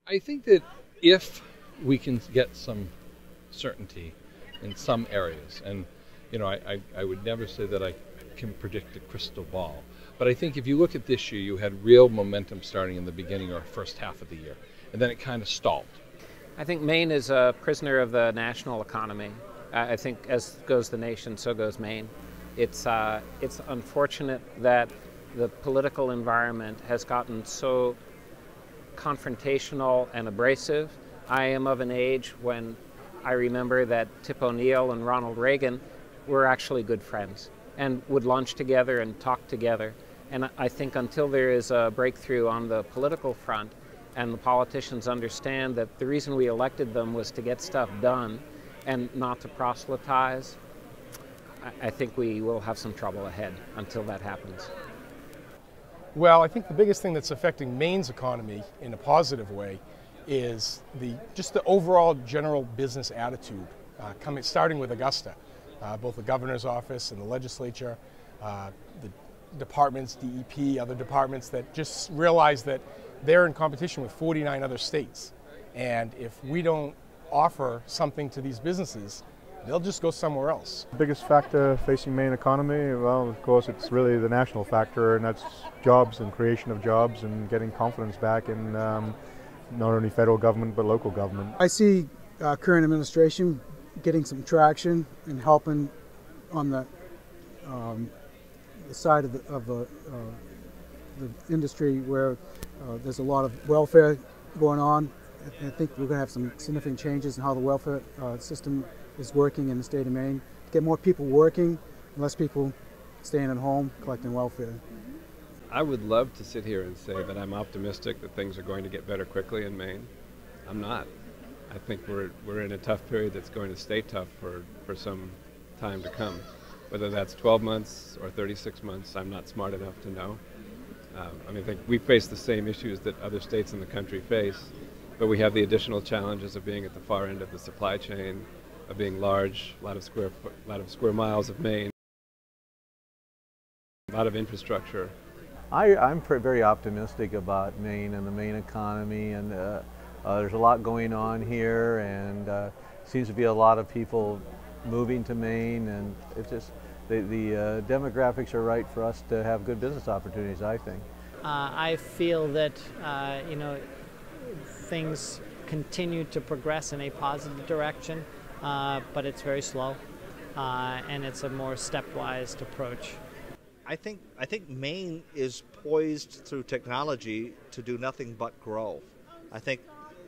I think that if we can get some certainty in some areas, and I would never say that I can predict a crystal ball, but I think if you look at this year, you had real momentum starting in the beginning or first half of the year, and then it kind of stalled. I think Maine is a prisoner of the national economy. I think as goes the nation, so goes Maine. It's unfortunate that the political environment has gotten so confrontational and abrasive. I am of an age when I remember that Tip O'Neill and Ronald Reagan were actually good friends and would lunch together and talk together. And I think until there is a breakthrough on the political front and the politicians understand that the reason we elected them was to get stuff done and not to proselytize, I think we will have some trouble ahead until that happens. Well, I think the biggest thing that's affecting Maine's economy in a positive way is just the overall general business attitude, starting with Augusta. Both the governor's office and the legislature, the departments, DEP, other departments that just realize that they're in competition with 49 other states. And if we don't offer something to these businesses, they'll just go somewhere else. The biggest factor facing Maine economy, well, of course, it's really the national factor, and that's jobs and creation of jobs and getting confidence back in not only federal government but local government. I see current administration getting some traction and helping on the side of the industry where there's a lot of welfare going on. I think we're going to have some significant changes in how the welfare system is working in the state of Maine. Get more people working, less people staying at home collecting welfare. I would love to sit here and say that I'm optimistic that things are going to get better quickly in Maine. I'm not. I think we're in a tough period that's going to stay tough for some time to come. Whether that's 12 months or 36 months, I'm not smart enough to know. I think we face the same issues that other states in the country face, but we have the additional challenges of being at the far end of the supply chain, of being large, a lot of square miles of Maine, a lot of infrastructure. I'm very optimistic about Maine and the Maine economy, and there's a lot going on here, and seems to be a lot of people moving to Maine, and it's just the demographics are right for us to have good business opportunities, I think. I feel that things continue to progress in a positive direction, but it's very slow, and it's a more stepwise approach. I think Maine is poised through technology to do nothing but grow. I think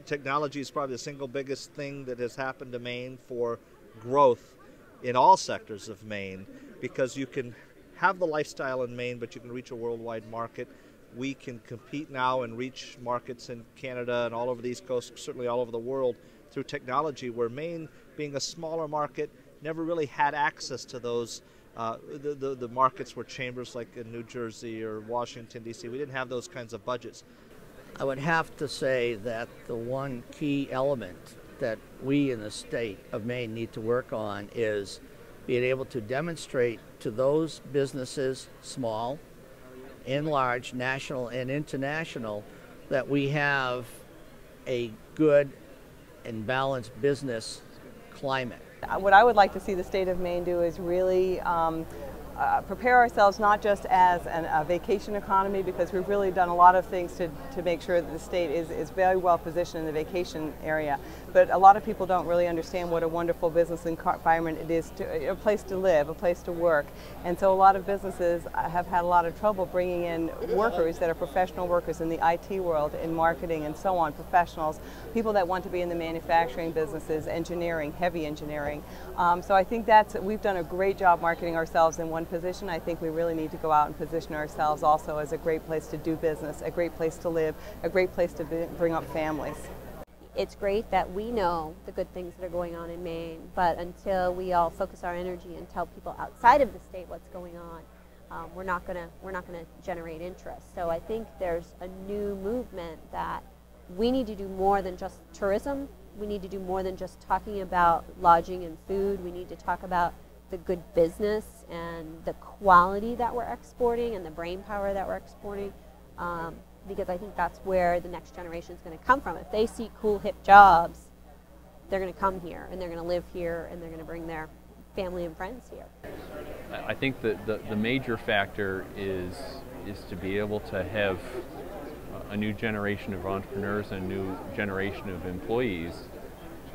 technology is probably the single biggest thing that has happened to Maine for growth in all sectors of Maine, because you can have the lifestyle in Maine, but you can reach a worldwide market. We can compete now and reach markets in Canada and all over the East Coast, certainly all over the world, through technology, where Maine, being a smaller market, never really had access to those the markets where chambers like in New Jersey or Washington, D.C., we didn't have those kinds of budgets. I would have to say that the one key element that we in the state of Maine need to work on is being able to demonstrate to those businesses, small and large, national and international, that we have a good and balanced business climate. What I would like to see the state of Maine do is really prepare ourselves not just as a vacation economy, because we've really done a lot of things to make sure that the state is very well positioned in the vacation area. But a lot of people don't really understand what a wonderful business environment it is, a place to live, a place to work. And so a lot of businesses have had a lot of trouble bringing in workers that are professional workers in the IT world, in marketing and so on, professionals, people that want to be in the manufacturing businesses, engineering, heavy engineering. So I think we've done a great job marketing ourselves in one position. I think we really need to go out and position ourselves also as a great place to do business, a great place to live, a great place to bring up families. It's great that we know the good things that are going on in Maine, but until we all focus our energy and tell people outside of the state what's going on, we're not gonna generate interest. So I think there's a new movement that we need to do more than just tourism. We need to do more than just talking about lodging and food. We need to talk about the good business and the quality that we're exporting and the brain power that we're exporting. because I think that's where the next generation is going to come from. If they see cool, hip jobs, they're going to come here, and they're going to live here, and they're going to bring their family and friends here. I think that the major factor is to be able to have a new generation of entrepreneurs and a new generation of employees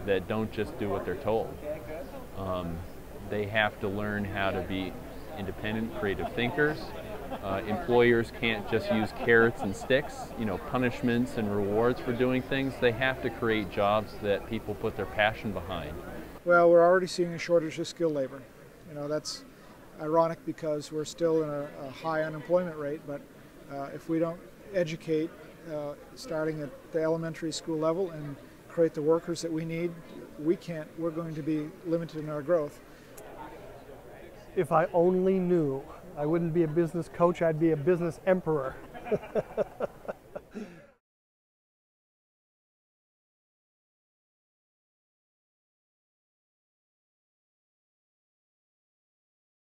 that don't just do what they're told. They have to learn how to be independent, creative thinkers. Employers can't just use carrots and sticks, punishments and rewards for doing things. They have to create jobs that people put their passion behind. Well, we're already seeing a shortage of skilled labor. That's ironic because we're still in a high unemployment rate, but if we don't educate starting at the elementary school level and create the workers that we need, we're going to be limited in our growth. If I only knew, I wouldn't be a business coach, I'd be a business emperor.